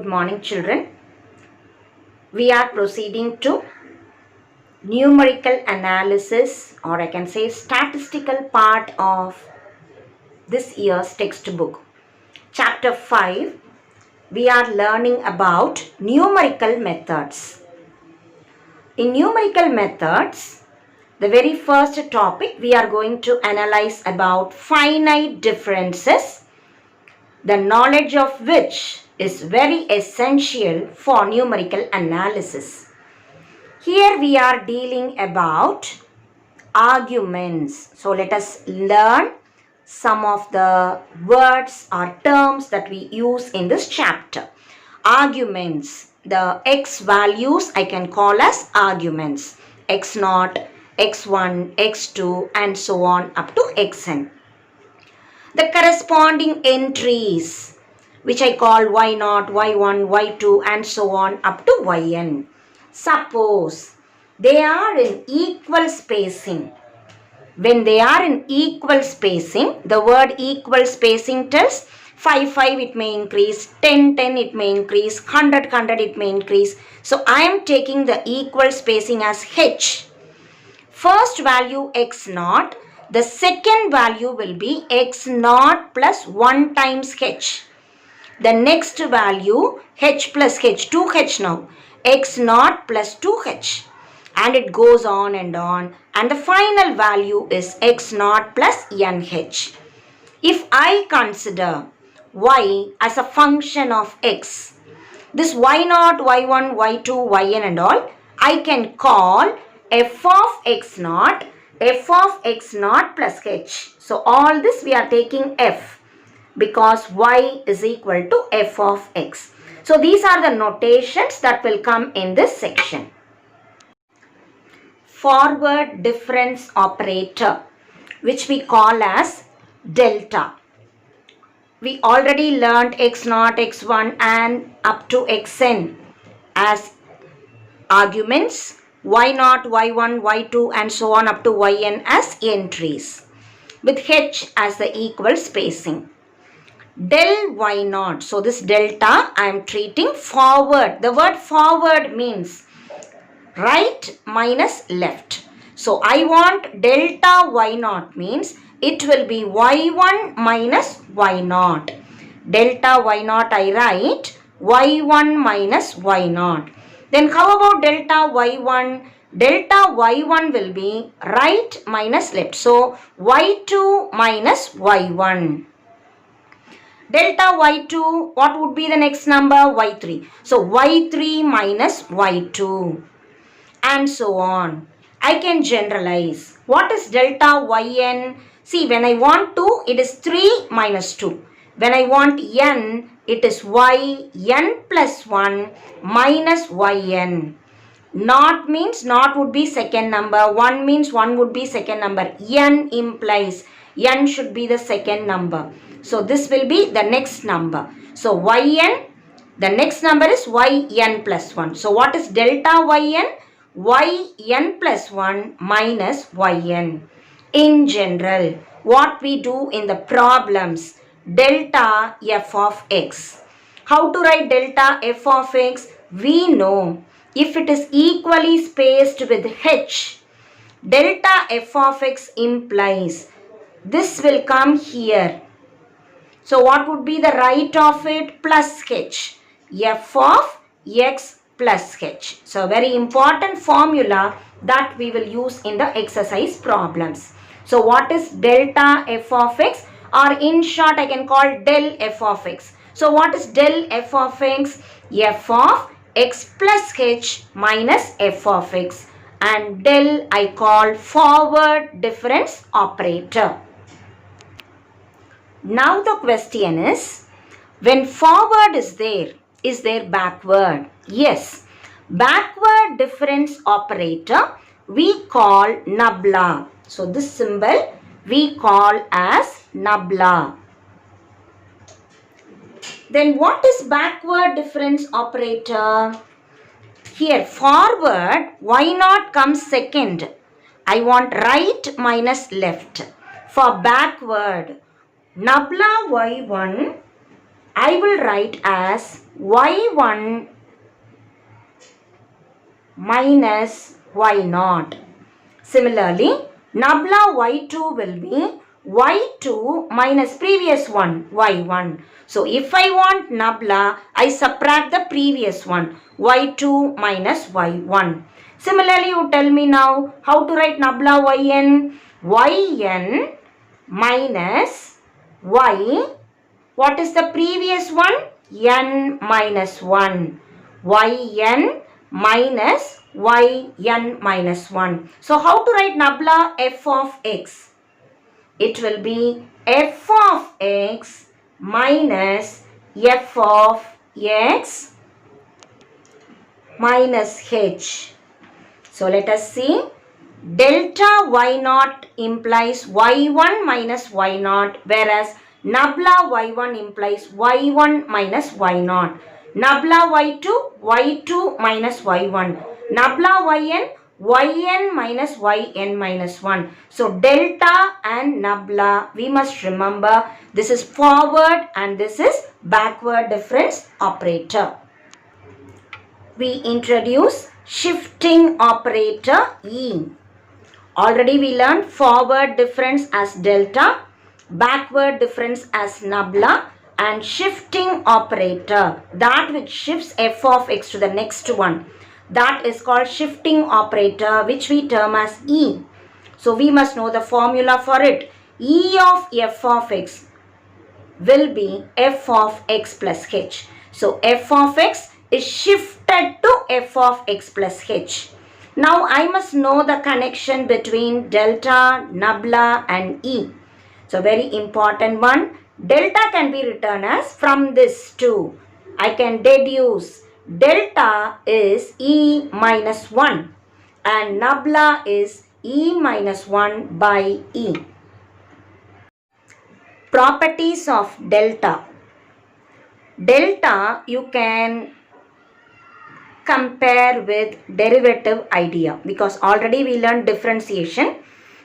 Good morning, children. We are proceeding to numerical analysis, or I can say statistical part of this year's textbook. Chapter 5, we are learning about numerical methods. In numerical methods, the very first topic we are going to analyze about finite differences, the knowledge of which is very essential for numerical analysis. Here we are dealing about arguments. So let us learn some of the words or terms that we use in this chapter. Arguments. The x values I can call as arguments. x0, x1, x2 and so on up to xn. The corresponding entries, which I call y0, y1, y2 and so on up to yn. Suppose they are in equal spacing. When they are in equal spacing, the word equal spacing tells 5, 5 it may increase, 10, 10 it may increase, 100, 100 it may increase. So I am taking the equal spacing as h. First value x0. The second value will be x0 plus 1 times h. The next value h plus h, 2h now, x0 plus 2h. And it goes on. And the final value is x0 plus nh. If I consider y as a function of x, this y0, y1, y2, yn and all, I can call f of x0 plus h. So all this we are taking f because y is equal to f of x. So these are the notations that will come in this section. Forward difference operator, which we call as delta. We already learned x0, x1 and up to xn as arguments, y0, y1, y2 and so on up to yn as entries, with h as the equal spacing. Del y0, so this delta I am treating forward. The word forward means right minus left. So I want delta y0 means it will be y1 minus y0. Delta y0 I write y1 minus y0. Then how about delta y1? Delta y1 will be right minus left. So y2 minus y1. Delta y2, what would be the next number? y3. So y3 minus y2 and so on. I can generalize. What is delta yn? See, when I want 2, it is 3 minus 2. When I want n, it is yn plus 1 minus yn. Not means not would be second number. 1 means 1 would be second number. N implies n should be the second number. So this will be the next number. So yn, the next number is yn plus 1. So what is delta yn? Yn plus 1 minus yn. In general, what we do in the problems, delta f of x. How to write delta f of x? We know if it is equally spaced with h, delta f of x implies this will come here. So what would be the right of it? Plus h. F of x plus h. So very important formula that we will use in the exercise problems. So what is delta f of x? Or in short I can call del f of x. So what is del f of x? F of x plus h minus f of x. And del I call forward difference operator. Now the question is, when forward is there backward? Yes. Backward difference operator we call nabla. So this symbol we call as nabla. Then what is backward difference operator? Here forward y0 comes second. I want right minus left. For backward nabla y1 I will write as y1 minus y0. Similarly, nabla y2 will be y2 minus previous one, y1. So, if I want nabla, I subtract the previous one, y2 minus y1. Similarly, you tell me now how to write nabla yn. Yn minus y. What is the previous one? N minus 1. Yn minus yn minus 1. So, how to write nabla f of x? It will be f of x minus f of x minus h. So, let us see. Delta y0 implies y1 minus y0, whereas nabla y1 implies y1 minus y0. Nabla y2, y2 minus y1. Nabla yn, yn minus yn minus 1. So, delta and nabla, we must remember this is forward and this is backward difference operator. We introduce shifting operator E. Already we learned forward difference as delta, backward difference as nabla, and shifting operator, that which shifts f of x to the next one. That is called shifting operator, which we term as E. So, we must know the formula for it. E of f of x will be f of x plus h. So, f of x is shifted to f of x plus h. Now, I must know the connection between delta, nabla and E. So, very important one. Delta can be written as from this two. I can deduce delta is E minus 1 and nabla is E minus 1 by E. Properties of delta. Delta you can compare with derivative idea, because already we learned differentiation.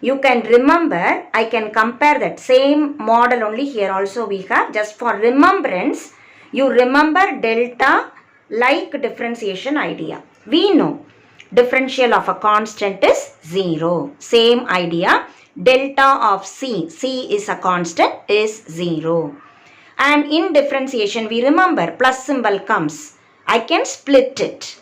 You can remember, I can compare that same model only here also we have. Just for remembrance, you remember delta like differentiation idea. We know differential of a constant is 0. Same idea. Delta of C is a constant, is 0. And in differentiation we remember plus symbol comes. I can split it.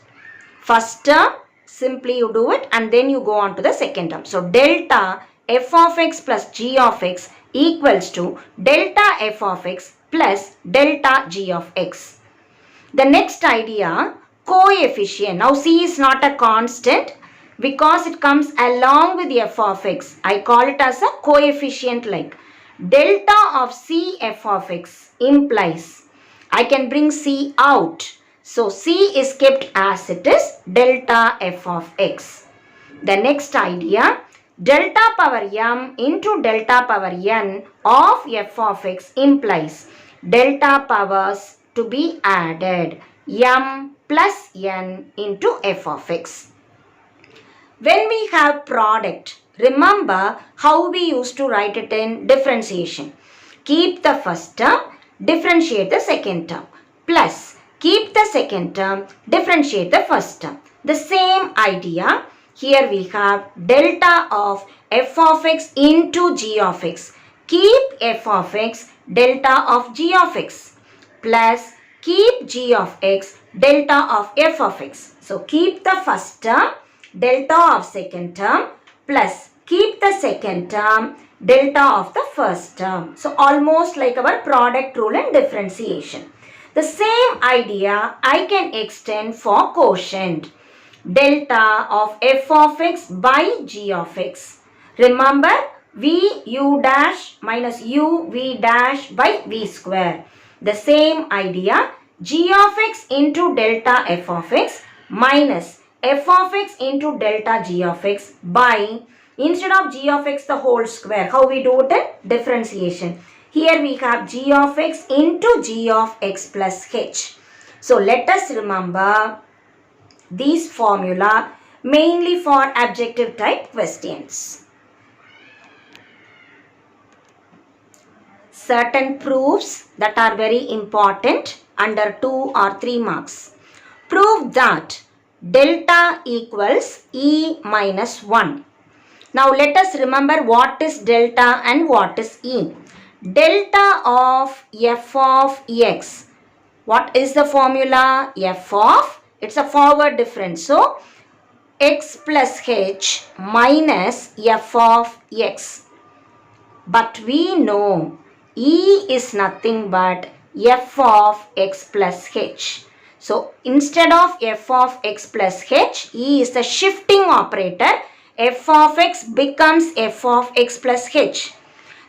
First term, simply you do it and then you go on to the second term. So, delta f of x plus g of x equals to delta f of x plus delta g of x. The next idea, coefficient. Now, c is not a constant because it comes along with f of x. I call it as a coefficient like. Delta of c f of x implies I can bring c out. So, c is kept as it is, delta f of x. The next idea, delta power m into delta power n of f of x implies delta powers to be added, m plus n into f of x. When we have product, remember how we used to write it in differentiation. Keep the first term, differentiate the second term, plus keep the second term, differentiate the first term. The same idea, here we have delta of f of x into g of x. Keep f of x, delta of g of x, plus keep g of x, delta of f of x. So, keep the first term, delta of second term, plus keep the second term, delta of the first term. So, almost like our product rule in differentiation. The same idea I can extend for quotient. Delta of f of x by g of x. Remember, v u dash minus u v dash by v square. The same idea, g of x into delta f of x minus f of x into delta g of x by, instead of g of x the whole square, how we do it in differentiation. Here we have g of x into g of x plus h. So, let us remember these formula mainly for objective type questions. Certain proofs that are very important. under 2 or 3 marks. Prove that delta equals E minus 1. Now let us remember what is delta and what is E. Delta of f of x. What is the formula? F of, it's a forward difference. So, x plus h minus f of x. But we know E is nothing but f of x plus h. So, instead of f of x plus h, E is the shifting operator. F of x becomes f of x plus h.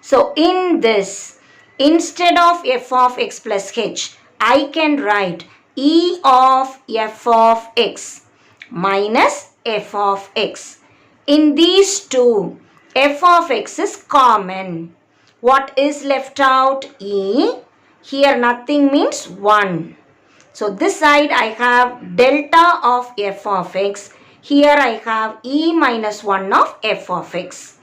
So, in this, instead of f of x plus h, I can write E of f of x minus f of x. In these two, f of x is common. What is left out? E. Here nothing means 1. So this side I have delta of f of x. Here I have E minus 1 of f of x.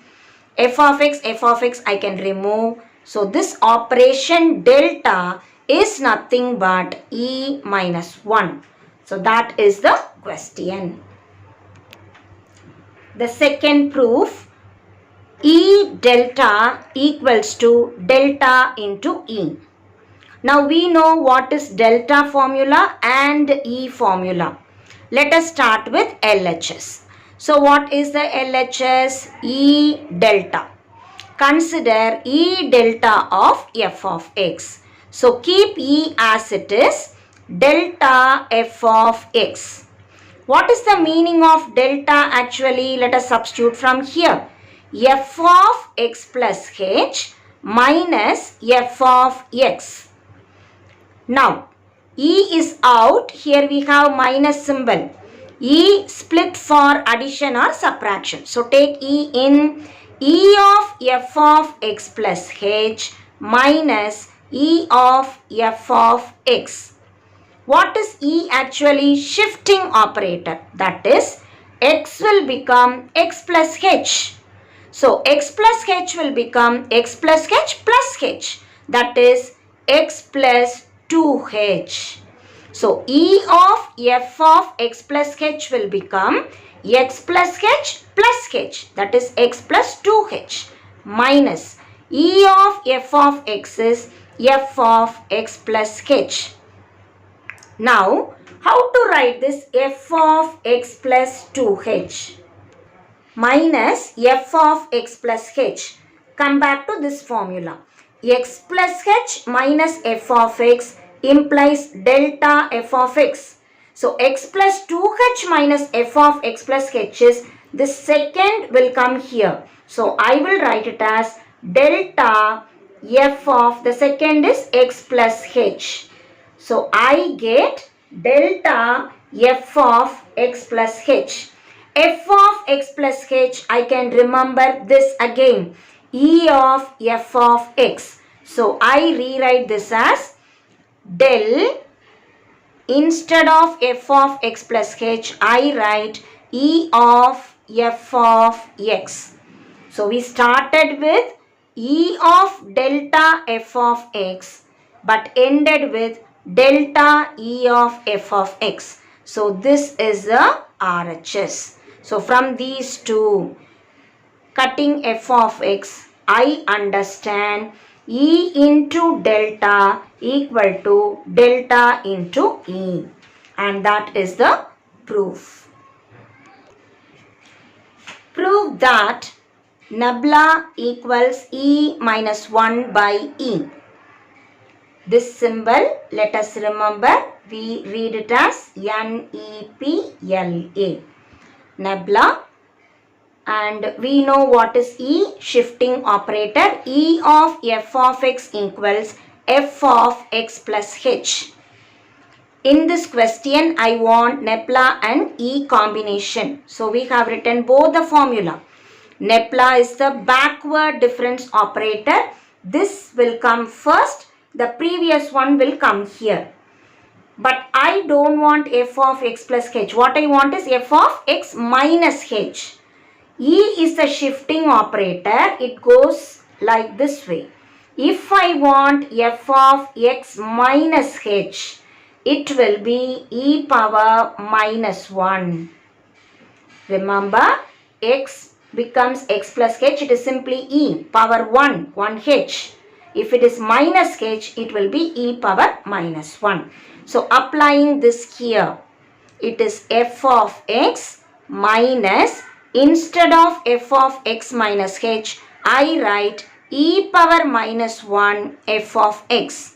F of x I can remove. So this operation delta is nothing but E minus 1. So that is the question. The second proof, E delta equals to delta into E. Now we know what is delta formula and E formula. Let us start with LHS. So what is the LHS? E delta. Consider E delta of f of x. So keep E as it is, delta f of x. What is the meaning of delta actually? Let us substitute from here. F of x plus h minus f of x. Now, E is out. Here we have minus symbol. E split for addition or subtraction. So take E in. E of f of x plus h minus E of f of x. What is E actually? Shifting operator. That is, x will become x plus h. So x plus h will become x plus h plus h. That is x plus 2h. So E of f of x plus h will become x plus h plus h, that is x plus 2h, minus E of f of x is f of x plus h. Now, how to write this f of x plus 2h? Minus f of x plus h. Come back to this formula. X plus h minus f of x implies delta f of x. So, x plus 2h minus f of x plus h is, this second will come here. So, I will write it as delta f of, the second is x plus h. So, I get delta f of x plus h. F of x plus h, I can remember this again. E of f of x. So, I rewrite this as del, instead of f of x plus h, I write E of f of x. So, we started with E of delta f of x but ended with delta E of f of x. So, this is the RHS. So, from these two, cutting f of x, I understand E into delta equal to delta into E, and that is the proof. Prove that nabla equals E minus 1 by E. This symbol, let us remember, we read it as NEPLA. Nabla. And we know what is E, shifting operator. E of f of x equals f of x plus h. In this question, I want NEPLA and E combination. So, we have written both the formula. NEPLA is the backward difference operator. This will come first. The previous one will come here. But I don't want f of x plus h. What I want is f of x minus h. E is the shifting operator. It goes like this way. If I want f of x minus h, it will be e power minus 1. Remember, x becomes x plus h, it is simply e power 1 h. If it is minus h, it will be e power minus 1. So applying this here, it is f of x minus, instead of f of x minus h, I write e power minus 1 f of x.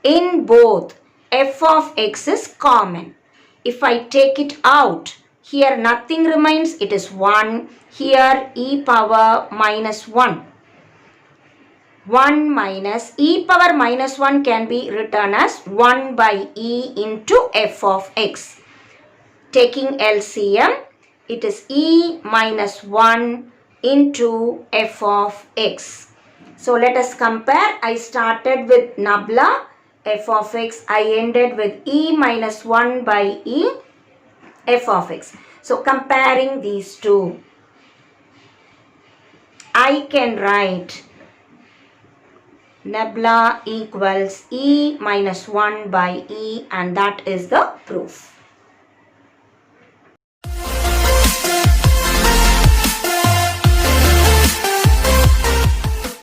In both, f of x is common. If I take it out, here nothing remains, it is 1. Here e power minus 1. 1 minus e power minus 1 can be written as 1 by e into f of x. Taking LCM, it is e minus 1 into f of x. So let us compare. I started with nabla f of x. I ended with e minus 1 by e f of x. So comparing these two, I can write nabla equals e minus 1 by e, and that is the proof.